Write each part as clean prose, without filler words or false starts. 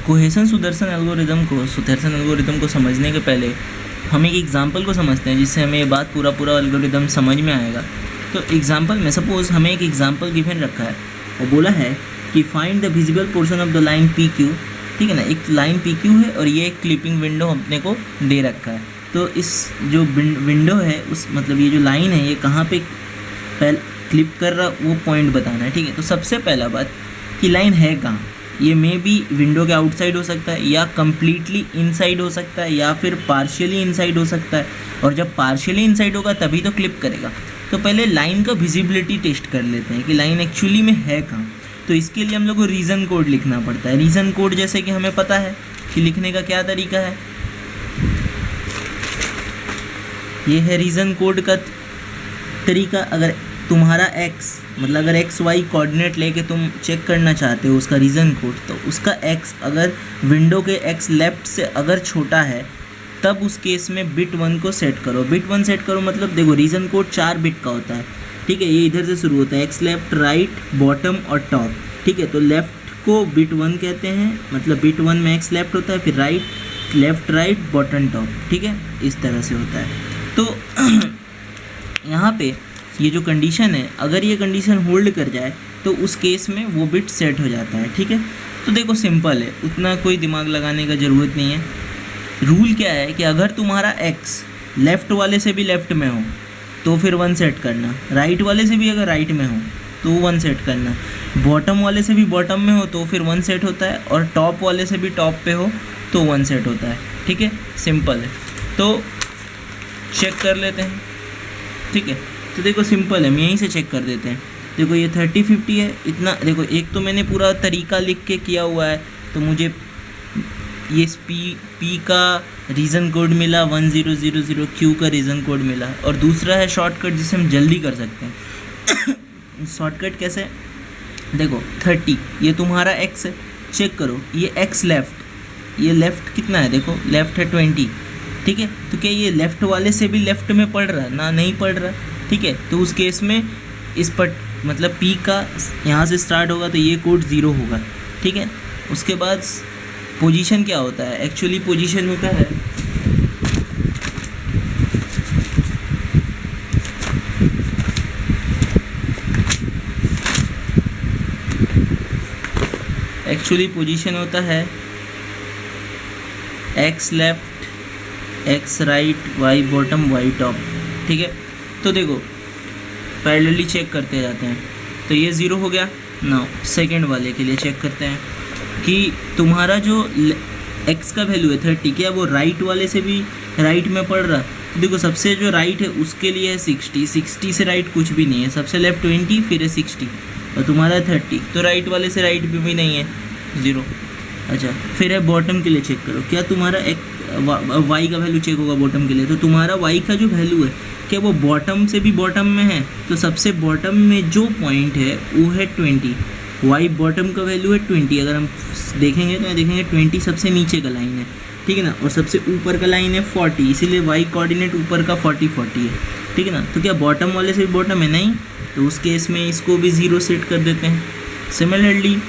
Cohesion Sudarshan algorithm को समझने के पहले हम एक एग्जांपल को समझते हैं, जिससे हमें ये बात पूरा एल्गोरिदम समझ में आएगा। तो एग्जांपल में सपोज हमें एक एग्जांपल गिवन रखा है और बोला है कि find the visible portion of the line P Q. ठीक है ना, एक लाइन पी क्यू है और ये एक क्लिपिंग विंडो अपने को दे रखा है। तो इस जो विंडो है उस मतलब ये जो लाइन है ये कहाँ पे क्लिप कर रहा वो पॉइंट बताना है। ठीक है, तो सबसे पहला बात कि लाइन है कहाँ, ये मे बी विंडो के आउटसाइड हो सकता है या कम्प्लीटली इनसाइड हो सकता है या फिर पार्शियली इनसाइड हो सकता है, और जब पार्शियली इनसाइड होगा तभी तो क्लिप करेगा। तो पहले लाइन का विजिबिलिटी टेस्ट कर लेते हैं कि लाइन एक्चुअली में है कहाँ। तो इसके लिए हम लोग को रीज़न कोड लिखना पड़ता है। रीज़न कोड जैसे कि हमें पता है कि लिखने का क्या तरीका है, ये है रीज़न कोड का तरीका। अगर तुम्हारा x मतलब अगर एक्स वाई कोऑर्डिनेट लेके तुम चेक करना चाहते हो उसका रीज़न कोड, तो उसका x अगर विंडो के x लेफ़्ट से अगर छोटा है तब उस केस में बिट 1 को सेट करो। बिट 1 सेट करो मतलब देखो रीज़न कोड 4 बिट का होता है। ठीक है, ये इधर से शुरू होता है, x लेफ़्ट, राइट, बॉटम और टॉप। ठीक है, तो लेफ़्ट को बिट 1 कहते हैं, मतलब बिट 1 में x लेफ़्ट होता है, फिर right, left, right, bottom, top. ठीक है, इस तरह से होता है। तो यहाँ पे ये जो कंडीशन है, अगर ये कंडीशन होल्ड कर जाए तो उस केस में वो बिट सेट हो जाता है। ठीक है, तो देखो सिंपल है, उतना कोई दिमाग लगाने का ज़रूरत नहीं है। रूल क्या है कि अगर तुम्हारा x लेफ़्ट वाले से भी लेफ़्ट में हो तो फिर 1 सेट करना, राइट वाले से भी अगर राइट में हो तो 1 सेट करना, बॉटम वाले से भी बॉटम में हो तो फिर 1 सेट होता है, और टॉप वाले से भी टॉप पे हो तो 1 सेट होता है। ठीक है, सिंपल है। तो चेक कर लेते हैं। ठीक है, तो देखो सिंपल है, हम यहीं से चेक कर देते हैं। देखो ये 30 50 है, इतना देखो एक तो मैंने पूरा तरीका लिख के किया हुआ है, तो मुझे ये पी का रीज़न कोड मिला 1000, क्यू का रीज़न कोड मिला, और दूसरा है शॉर्टकट जिसे हम जल्दी कर सकते हैं। शॉर्टकट कैसे, देखो 30 ये तुम्हारा x है, चेक करो ये x लेफ़्ट, ये लेफ़्ट कितना है, देखो लेफ़्ट है 20। ठीक है, तो क्या ये लेफ़्ट वाले से भी लेफ़्ट में पढ़ रहा है ना, नहीं पढ़ रहा। ठीक है, तो उस केस में इस पर मतलब p का यहाँ से स्टार्ट होगा तो ये कोड 0 होगा। ठीक है, उसके बाद पोजीशन क्या होता है, एक्चुअली पोजीशन होता है x left, x right, y bottom, y top. ठीक है, तो देखो पैरेलली चेक करते जाते हैं, तो ये 0 हो गया। नाउ सेकंड वाले के लिए चेक करते हैं कि तुम्हारा जो x का वैल्यू है 30, क्या वो राइट वाले से भी राइट में पड़ रहा। तो देखो सबसे जो राइट है उसके लिए है 60 से राइट कुछ भी नहीं है, सबसे लेफ्ट 20 फिर है 60 और तुम्हारा 30, तो राइट वाले से राइट भी नहीं है 0। अच्छा, फिर है बॉटम के लिए चेक करो, क्या तुम्हारा y का वैल्यू चेक होगा बॉटम के लिए, तो तुम्हारा y का जो वैल्यू है क्या वो बॉटम से भी बॉटम में है, तो सबसे बॉटम में जो पॉइंट है वो है 20, y बॉटम का वैल्यू है 20। अगर हम देखेंगे तो देखेंगे 20 सबसे नीचे का लाइन है। ठीक है ना, और सबसे ऊपर का लाइन है 40, इसीलिए y कोऑर्डिनेट ऊपर का 40 है। ठीक है ना, तो क्या बॉटम वाले से भी बॉटम है, नहीं, तो उस केस में इसको भी 0 सेट कर देते हैं। सिमिलरली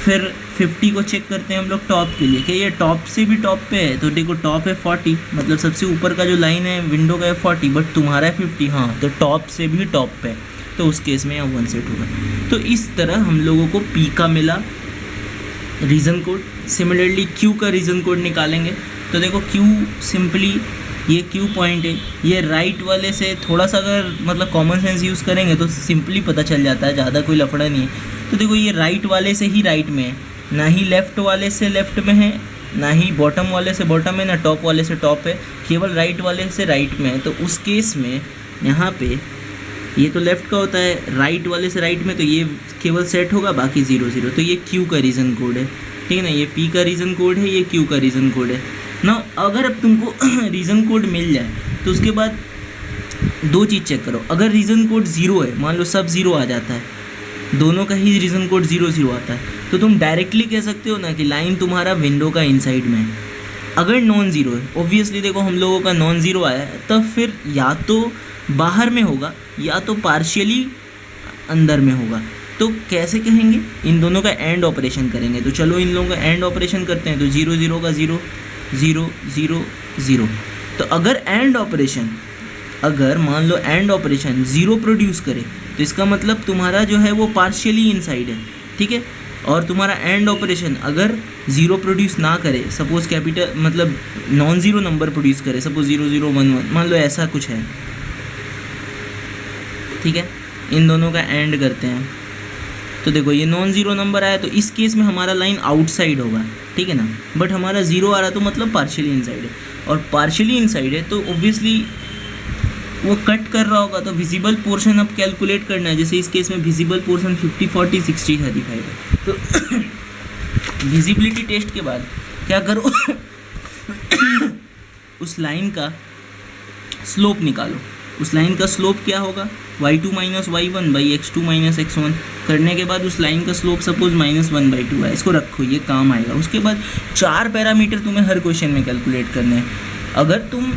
फिर 50 को चेक करते हैं हम लोग टॉप के लिए, क्या ये टॉप से भी टॉप पे है, तो देखो टॉप है 40, मतलब सबसे ऊपर का जो लाइन है विंडो का है 40 बट तुम्हारा है 50। हाँ, तो टॉप से भी टॉप पे, तो उस केस में यहाँ 1 सेट होगा। तो इस तरह हम लोगों को P का मिला रीज़न कोड। सिमिलरली Q का रीज़न कोड निकालेंगे, तो देखो Q सिंपली ये Q पॉइंट है, ये राइट वाले से थोड़ा सा अगर मतलब कॉमन सेंस यूज़ करेंगे तो सिंपली पता चल जाता है, ज़्यादा कोई लफड़ा नहीं है। तो देखो ये राइट वाले से ही राइट में है, ना ही लेफ़्ट वाले से लेफ़्ट में है, ना ही बॉटम वाले से बॉटम में, ना टॉप वाले से टॉप है, केवल राइट वाले से राइट में है। तो उस केस में यहाँ पे ये तो लेफ़्ट का होता है, राइट वाले से राइट में, तो ये केवल सेट होगा, बाकी 0 0। तो ये Q का रीज़न कोड है। ठीक है ना, ये P का रीज़न कोड है, ये Q का रीज़न कोड है ना। अगर अब तुमको रीज़न कोड मिल जाए तो उसके बाद 2 चीज़ चेक करो। अगर रीज़न कोड 0 है, मान लो सब 0 आ जाता है, दोनों का ही रीज़न कोड 0 0 आता है, तो तुम डायरेक्टली कह सकते हो ना कि लाइन तुम्हारा विंडो का इनसाइड में है। अगर नॉन ज़ीरो है, ऑब्वियसली देखो हम लोगों का नॉन ज़ीरो आया है, तब फिर या तो बाहर में होगा या तो पार्शियली अंदर में होगा। तो कैसे कहेंगे, इन दोनों का एंड ऑपरेशन करेंगे। तो चलो इन लोगों का एंड ऑपरेशन करते हैं। तो 0 0 का 0 0 0 0। तो अगर एंड ऑपरेशन, अगर मान लो एंड ऑपरेशन 0 प्रोड्यूस करे तो इसका मतलब तुम्हारा जो है वो पार्शियली इनसाइड है, ठीक है। और तुम्हारा एंड ऑपरेशन अगर 0 प्रोड्यूस ना करे, सपोज कैपिटल मतलब नॉन ज़ीरो नंबर प्रोड्यूस करे, सपोज 0 0 1 1, मान लो ऐसा कुछ है, ठीक है। इन दोनों का एंड करते हैं। तो देखो ये नॉन ज़ीरो नंबर आया तो इस केस में हमारा लाइन आउटसाइड होगा, ठीक है ना। बट हमारा 0 आ रहा तो मतलब पार्शियली इनसाइड है, और पार्शियली इनसाइड है तो ऑब्वियसली वो कट कर रहा होगा। तो विजिबल पोर्शन अब कैलकुलेट करना है। जैसे इस केस में विजिबल पोर्शन 50 40 60 35 है। तो विजिबिलिटी टेस्ट के बाद क्या करो उस लाइन का स्लोप निकालो। उस लाइन का स्लोप क्या होगा, y2 minus y1 by x2 minus x1। करने के बाद उस लाइन का स्लोप सपोज -1/2 है, इसको रखो, ये काम आएगा। उसके बाद 4 पैरामीटर तुम्हें हर क्वेश्चन में कैलकुलेट करने हैं। अगर तुम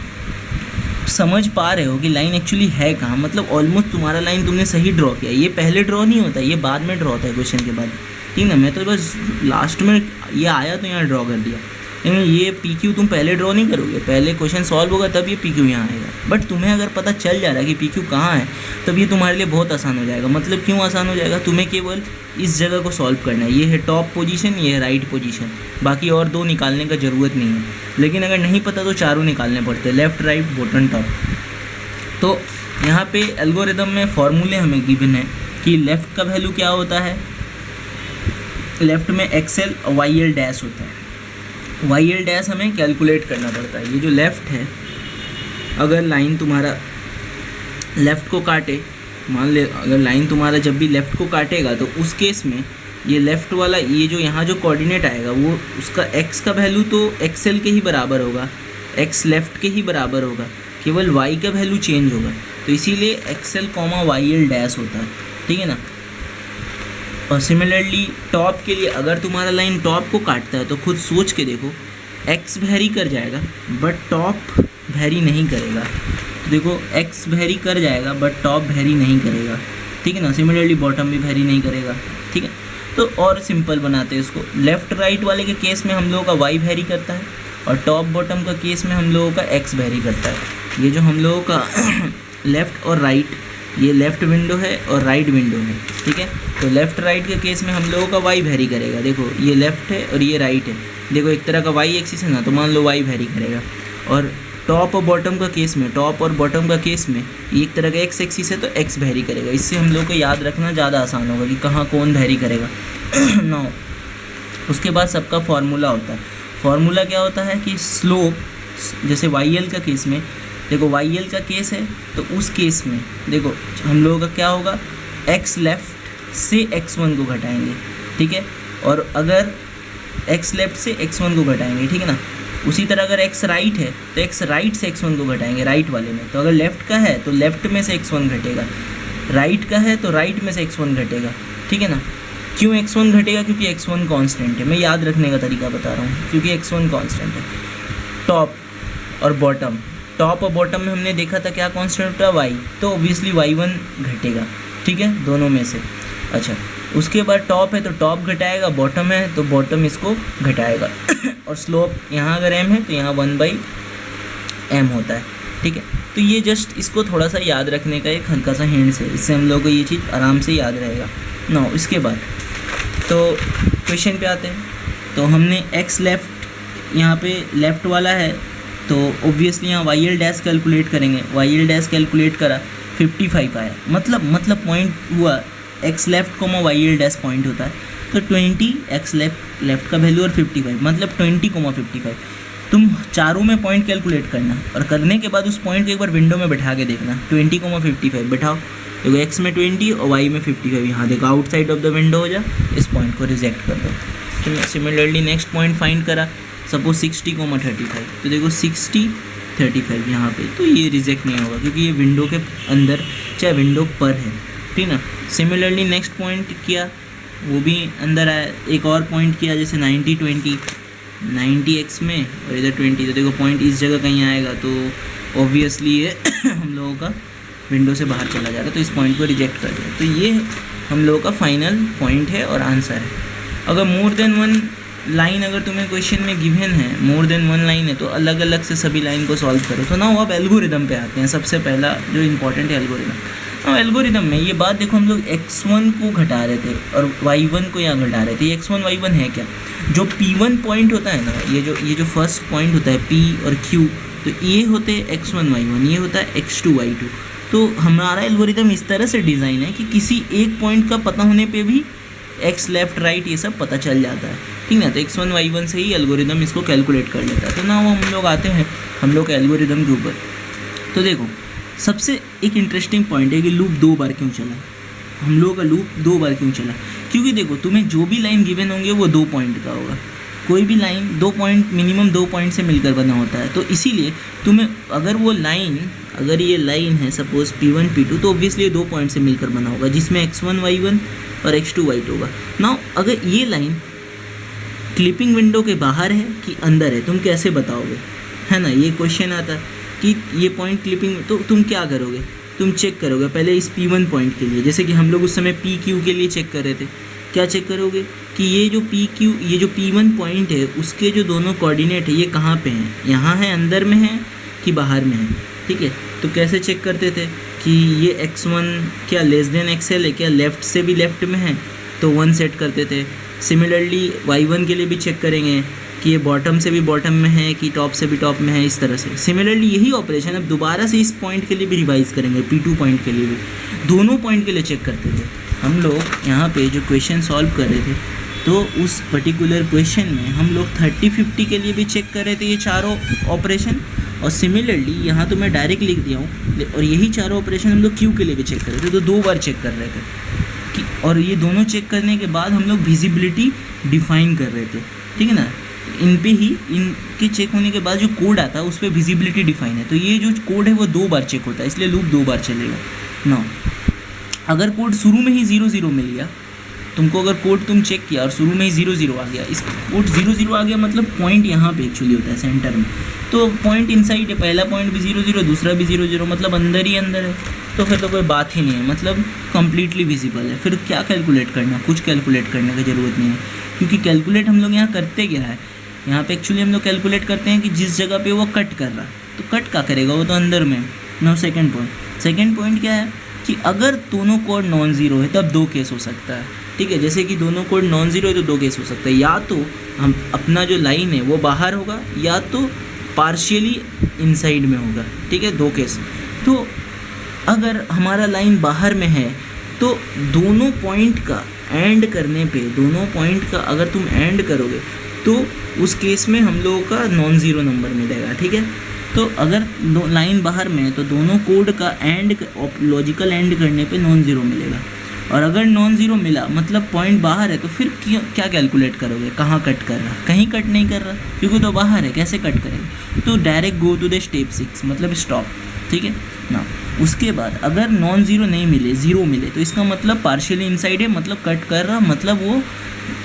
समझ पा रहे हो कि लाइन एक्चुअली है कहाँ, मतलब ऑलमोस्ट तुम्हारा लाइन तुमने सही ड्रॉ किया। ये पहले ड्रॉ नहीं होता, ये बाद में ड्रॉ होता है क्वेश्चन के बाद, ठीक है ना। मैं तो बस लास्ट में ये आया तो यहाँ ड्रॉ कर दिया, लेकिन ये पी क्यू तुम पहले ड्रॉ नहीं करोगे, पहले क्वेश्चन सॉल्व होगा तब ये पी क्यू यहाँ आएगा। बट तुम्हें अगर पता चल जा रहा है कि पी क्यू कहाँ है, तब ये तुम्हारे लिए बहुत आसान हो जाएगा। मतलब क्यों आसान हो जाएगा, तुम्हें केवल इस जगह को सॉल्व करना है। ये है टॉप पोजीशन, ये है राइट पोजीशन, बाकी और 2 निकालने का ज़रूरत नहीं है। लेकिन अगर नहीं पता तो 4 निकालने पड़ते हैं, लेफ़्ट राइट बॉटम टॉप। तो यहाँ पे एल्गोरिदम में फॉर्मूले हमें गिवन है कि लेफ़्ट का वैल्यू क्या होता है, लेफ़्ट में एक्सएल और वाई एल डैश होता है। वाई एल डैश हमें कैलकुलेट करना पड़ता है। ये जो लेफ़्ट है, अगर लाइन तुम्हारा लेफ़्ट को काटे, मान ले अगर लाइन तुम्हारा जब भी लेफ़्ट को काटेगा तो उस केस में ये लेफ़्ट वाला, ये जो यहाँ जो कोऑर्डिनेट आएगा वो उसका एक्स का वैल्यू तो एक्सएल के ही बराबर होगा, एक्स लेफ़्ट के ही बराबर होगा, केवल वाई का वैल्यू चेंज होगा। तो इसीलिए x l comma y l dash होता है, ठीक है ना। और सिमिलरली टॉप के लिए, अगर तुम्हारा लाइन टॉप को काटता है तो खुद सोच के देखो, एक्स वैरी कर जाएगा बट टॉप वैरी नहीं करेगा। तो देखो एक्स वैरी कर जाएगा बट टॉप वैरी नहीं करेगा, ठीक है ना। सिमिलरली बॉटम भी वैरी नहीं करेगा, ठीक है। तो और सिंपल बनाते हैं इसको। लेफ़्ट राइट वाले के केस में हम लोगों का वाई वैरी करता है, और टॉप बॉटम का केस में हम लोगों का एक्स वैरी करता है। ये जो हम लोगों का लेफ़्ट और राइट, ये लेफ़्ट विंडो है और राइट विंडो है, ठीक है। तो लेफ़्ट राइट के केस में हम लोगों का वाई वैरी करेगा। देखो ये लेफ़्ट है और ये राइट है, देखो एक तरह का वाई एक्सिस है ना, तो मान लो वाई वैरी करेगा। और टॉप और बॉटम का केस में, टॉप और बॉटम का केस में ये एक तरह का एक्स एक्सिस है तो एक्स वैरी करेगा। इससे हम लोग को याद रखना ज़्यादा आसान होगा कि कहाँ कौन वैरी करेगा। नो, उसके बाद सबका फार्मूला होता है। फार्मूला क्या होता है कि स्लोप, जैसे वाई एल का केस में, देखो वाई एल का केस है तो उस केस में देखो हम लोगों का क्या होगा, एक्स लेफ़्ट से x1 को घटाएंगे, ठीक है। और अगर x लेफ़्ट से x1 को घटाएंगे, ठीक है ना। उसी तरह अगर x राइट है तो x राइट से x1 को घटाएंगे, राइट वाले में। तो अगर लेफ़्ट का है तो लेफ़्ट में से x1 घटेगा, राइट का है तो राइट में से x1 घटेगा, ठीक है ना। क्यों x1 घटेगा, क्योंकि x1 कांस्टेंट है। मैं याद रखने का तरीका बता रहा हूँ, क्योंकि x1 कांस्टेंट है। टॉप और बॉटम, टॉप और बॉटम में हमने देखा था क्या कांस्टेंट होता है, y, तो ऑब्वियसली y1 घटेगा, ठीक है, दोनों में से। अच्छा, उसके बाद टॉप है तो टॉप घटाएगा, बॉटम है तो बॉटम इसको घटाएगा। और स्लोप यहाँ अगर m है तो यहाँ 1/m होता है, ठीक है। तो ये जस्ट इसको थोड़ा सा याद रखने का एक हल्का सा हिंट्स है, इससे हम लोग को ये चीज़ आराम से याद रहेगा। नो, इसके बाद तो क्वेश्चन पे आते हैं। तो हमने एक्स लेफ़्ट, यहाँ पे लेफ़्ट वाला है तो ऑब्वियसली यहाँ वाई एल डैश कैलकुलेट करेंगे। वाई एल डैश कैलकुलेट करा 55 आया, मतलब पॉइंट हुआ, x left comma y l dash point होता है तो 20 एक्स लेफ़्ट का वैल्यू और 55 मतलब 20,55। तुम चारों में पॉइंट कैलकुलेट करना और करने के बाद उस पॉइंट को एक बार विंडो में बैठा के देखना। 20,55 बैठाओ, देखो एक्स में 20 और वाई में 55, यहाँ देखो आउटसाइड ऑफ द विंडो हो जा, इस पॉइंट को रिजेक्ट कर दो। तो सिमिलरली नेक्स्ट पॉइंट फाइंड करा, सपोज 60,35, तो देखो 60 35 यहाँ पे, तो ये रिजेक्ट नहीं होगा क्योंकि ये विंडो के अंदर चाहे विंडो पर है, ठीक ना। सिमिलरली नेक्स्ट पॉइंट किया, वो भी अंदर आया। एक और पॉइंट किया जैसे 90 20, 90 एक्स में और इधर 20, तो देखो पॉइंट इस जगह कहीं आएगा तो ऑब्वियसली ये हम लोगों का विंडो से बाहर चला जाएगा, तो इस पॉइंट को रिजेक्ट कर दिया। तो ये हम लोगों का फाइनल पॉइंट है और आंसर है। अगर मोर देन वन लाइन अगर तुम्हें क्वेश्चन में गिवन है, मोर देन वन लाइन है, तो अलग अलग से सभी लाइन को सॉल्व करो। तो नाउ अब एल्गोरिदम पे आते हैं। सबसे पहला जो इम्पोर्टेंट है एल्गोरिदम। एल्गोरिदम में ये बात देखो, हम लोग x1 को घटा रहे थे और y1 को यहाँ घटा रहे थे। ये x1 y1 है क्या? जो p1 पॉइंट होता है ना, ये जो फर्स्ट पॉइंट होता है p और q, तो ये होते हैं x1 y1, ये होता है x2 y2। तो हमारा एल्गोरिदम इस तरह से डिज़ाइन है कि किसी एक पॉइंट का पता होने पे भी x लेफ्ट राइट ये सब पता चल जाता है, ठीक ना। तो x1 y1 से ही एल्गोरिदम इसको कैलकुलेट कर लेता है। तो ना वो हम लोग आते हैं हम लोग के एल्गोरिदम के ऊपर। तो देखो सबसे एक इंटरेस्टिंग पॉइंट है कि लूप 2 बार क्यों चला। हम लोग का लूप 2 बार क्यों चला? क्योंकि देखो तुम्हें जो भी लाइन गिवन होंगे वो 2 पॉइंट का होगा। कोई भी लाइन 2 पॉइंट, मिनिमम 2 पॉइंट से मिलकर बना होता है। तो इसीलिए तुम्हें अगर वो लाइन, अगर ये लाइन है सपोज p1 p2, तो ऑब्वियसली 2 पॉइंट से मिलकर बना होगा, जिसमें x1 y1 और x2 y2 होगा। नाउ अगर ये लाइन क्लिपिंग विंडो के बाहर है कि अंदर है, तुम कैसे बताओगे, है ना। ये क्वेश्चन आता है कि ये पॉइंट क्लिपिंग, तो तुम क्या करोगे? तुम चेक करोगे पहले इस p1 पॉइंट के लिए, जैसे कि हम लोग उस समय pq के लिए चेक कर रहे थे। क्या चेक करोगे कि ये जो pq, ये जो p1 पॉइंट है उसके जो दोनों कोऑर्डिनेट है ये कहाँ पे हैं, यहाँ है, अंदर में है कि बाहर में है, ठीक है। तो कैसे चेक करते थे कि ये x1 क्या लेस देन xl है क्या, लेफ़्ट से भी लेफ़्ट में है तो 1 सेट करते थे। सिमिलरली y1 के लिए भी चेक करेंगे कि ये बॉटम से भी बॉटम में है कि टॉप से भी टॉप में है, इस तरह से। सिमिलरली यही ऑपरेशन अब दोबारा से इस पॉइंट के लिए भी रिवाइज़ करेंगे, p2 पॉइंट के लिए भी, दोनों पॉइंट के लिए चेक करते थे। हम लोग यहाँ पे जो क्वेश्चन सॉल्व कर रहे थे तो उस पर्टिकुलर क्वेश्चन में हम लोग 30-50 के लिए भी चेक कर रहे थे ये चारों ऑपरेशन, और सिमिलरली यहाँ तो मैं डायरेक्ट लिख दिया हूँ, और यही चारों ऑपरेशन हम लोग क्यू के लिए भी चेक कर रहे थे। तो 2 बार चेक कर रहे थे कि, और ये दोनों चेक करने के बाद हम लोग विजिबिलिटी डिफाइन कर रहे थे, ठीक है ना। इन पे ही, इनके चेक होने के बाद जो कोड आता है उस पर विजिबिलिटी डिफाइन है। तो ये जो कोड है वो 2 बार चेक होता है, इसलिए लूप 2 बार चलेगा ना। अगर कोड शुरू में ही 0-0 मिल गया तुमको, अगर कोड तुम चेक किया और शुरू में ही 0-0 आ गया, इस कोड 0-0 आ गया मतलब पॉइंट यहाँ पे एक्चुअली होता है सेंटर में, तो पॉइंट इनसाइड है, पहला पॉइंट भी 0-0, दूसरा भी 0-0, मतलब अंदर ही अंदर है, तो फिर तो कोई बात ही नहीं है, मतलब कम्प्लीटली विजिबल है। फिर क्या कैलकुलेट करना, कुछ कैलकुलेट करने की ज़रूरत नहीं है, क्योंकि कैलकुलेट हम लोग यहाँ करते क्या है, यहाँ पे एक्चुअली हम लोग कैलकुलेट करते हैं कि जिस जगह पे वो कट कर रहा है, तो कट क्या करेगा, वो तो अंदर में। नाउ सेकंड पॉइंट क्या है कि अगर दोनों कोड नॉन ज़ीरो है तब 2 केस हो सकता है, ठीक है। जैसे कि दोनों कोड नॉन ज़ीरो है तो 2 केस हो सकता है, या तो हम अपना जो लाइन है वो बाहर होगा या तो पार्शियली इनसाइड में होगा, ठीक है, 2 केस। तो अगर हमारा लाइन बाहर में है तो दोनों पॉइंट का एंड करने पे, दोनों पॉइंट का अगर तुम एंड करोगे तो उस केस में हम लोगों का नॉन ज़ीरो नंबर मिलेगा, ठीक है। तो अगर लाइन बाहर में है तो दोनों कोड का एंड, लॉजिकल एंड करने पे नॉन ज़ीरो मिलेगा, और अगर नॉन ज़ीरो मिला मतलब पॉइंट बाहर है तो फिर क्या कैलकुलेट करोगे, कहाँ कट कर रहा, कहीं कट नहीं कर रहा क्योंकि तो बाहर है, कैसे कट करेंगे, तो direct go to the step 6 मतलब स्टॉप, ठीक है ना। उसके बाद अगर नॉन ज़ीरो नहीं मिले, ज़ीरो मिले, तो इसका मतलब पार्शियली इनसाइड है, मतलब कट कर रहा, मतलब वो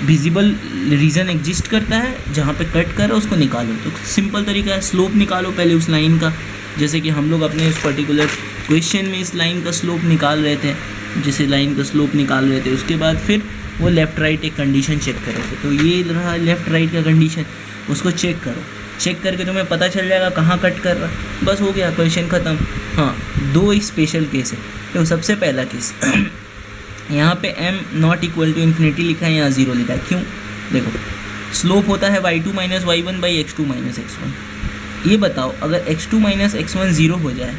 विजिबल रीजन एग्जिस्ट करता है जहाँ पे कट कर रहा है, उसको निकालो। तो सिंपल तरीका है, स्लोप निकालो पहले उस लाइन का, जैसे कि हम लोग अपने इस पर्टिकुलर क्वेश्चन में इस लाइन का स्लोप निकाल रहे थे, जैसे लाइन का स्लोप निकाल रहे थे, उसके बाद फिर वो लेफ़्ट राइट एक कंडीशन चेक कर रहे थे। तो ये रहा लेफ़्ट राइट का कंडीशन, उसको चेक करो, चेक करके तुम्हें पता चल जाएगा कहाँ कट कर रहा, बस हो गया, क्वेश्चन ख़त्म। हाँ, 2 स्पेशल केस है। तो सबसे पहला केस यहाँ पे m not equal to infinity लिखा है, यहाँ 0 लिखा है, क्यों? देखो स्लोप होता है y2 minus y1 by x2 minus x1। ये बताओ अगर x2 माइनस x1 0 हो जाए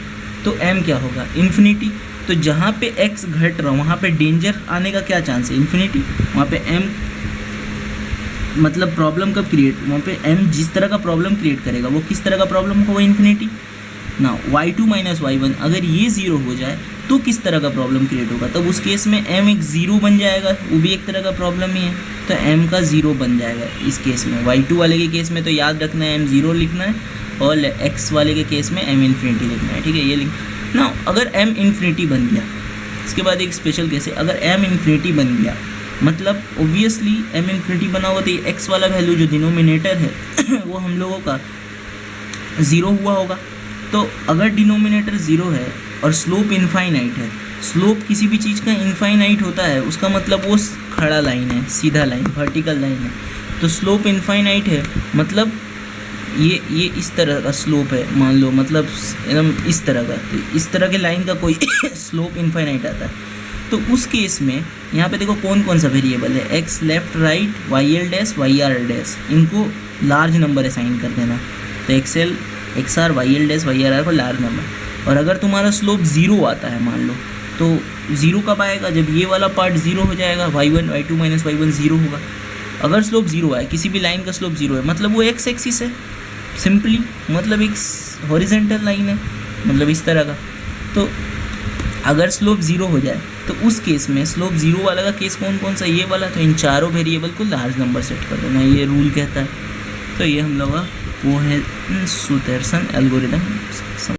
तो m क्या होगा, इन्फिनिटी। तो जहाँ पे x घट रहा वहाँ पे डेंजर आने का क्या चांस है, इन्फिनिटी। वहाँ पे m मतलब प्रॉब्लम कब क्रिएट, वहाँ पे m जिस तरह का प्रॉब्लम क्रिएट करेगा वो किस तरह का प्रॉब्लम होगा, इन्फिनिटी ना। y2 माइनस y1 अगर ये 0 हो जाए तो किस तरह का प्रॉब्लम क्रिएट होगा, तब उस केस में m एक 0 बन जाएगा, वो भी एक तरह का प्रॉब्लम ही है, तो m का 0 बन जाएगा इस केस में। y2 वाले के केस में तो याद रखना है m 0 लिखना है, और x वाले के केस में m इन्फिनिटी लिखना है, ठीक है। ये लिख ना, अगर m इन्फिनिटी बन गया, इसके बाद एक स्पेशल केस है, अगर m इन्फिनिटी बन गया मतलब ओब्वियसली m इन्फिनिटी बना होगा तो ये x वाला वैल्यू जो डिनोमिनेटर है वो हम लोगों का 0 हुआ होगा। तो अगर डिनोमिनेटर 0 है और स्लोप इनफाइनाइट है स्लोप किसी भी चीज़ का इनफाइनाइट होता है, उसका मतलब वो खड़ा लाइन है, सीधा लाइन, वर्टिकल लाइन है। तो स्लोप इनफाइनाइट है मतलब ये इस तरह का स्लोप है मान लो, मतलब एकदम इस तरह का, तो इस तरह के लाइन का कोई स्लोप इनफाइनाइट आता है। तो उस केस में यहाँ पे देखो कौन कौन सा वेरिएबल है, x left right, y l dash, y r dash, इनको लार्ज नंबर असाइन कर देना। तो x l, x r, y l dash, y r को लार्ज नंबर। और अगर तुम्हारा स्लोप ज़ीरो आता है मान लो, तो ज़ीरो कब आएगा, जब ये वाला पार्ट ज़ीरो हो जाएगा, y1 y2 minus y1 zero होगा। अगर स्लोप ज़ीरो है, किसी भी लाइन का स्लोप ज़ीरो है, मतलब वो एक्स एक्सिस है सिंपली, मतलब एक हॉरिजेंटल लाइन है, मतलब इस तरह का। तो अगर स्लोप ज़ीरो हो जाए तो उस केस में स्लोप ज़ीरो वाला का केस कौन कौन सा, ये वाला। तो इन चारों वेरिएबल को लार्ज नंबर सेट कर देना, ये रूल कहता है। तो ये हम लोग का वो है सुदर्शन एल्गोरिदम।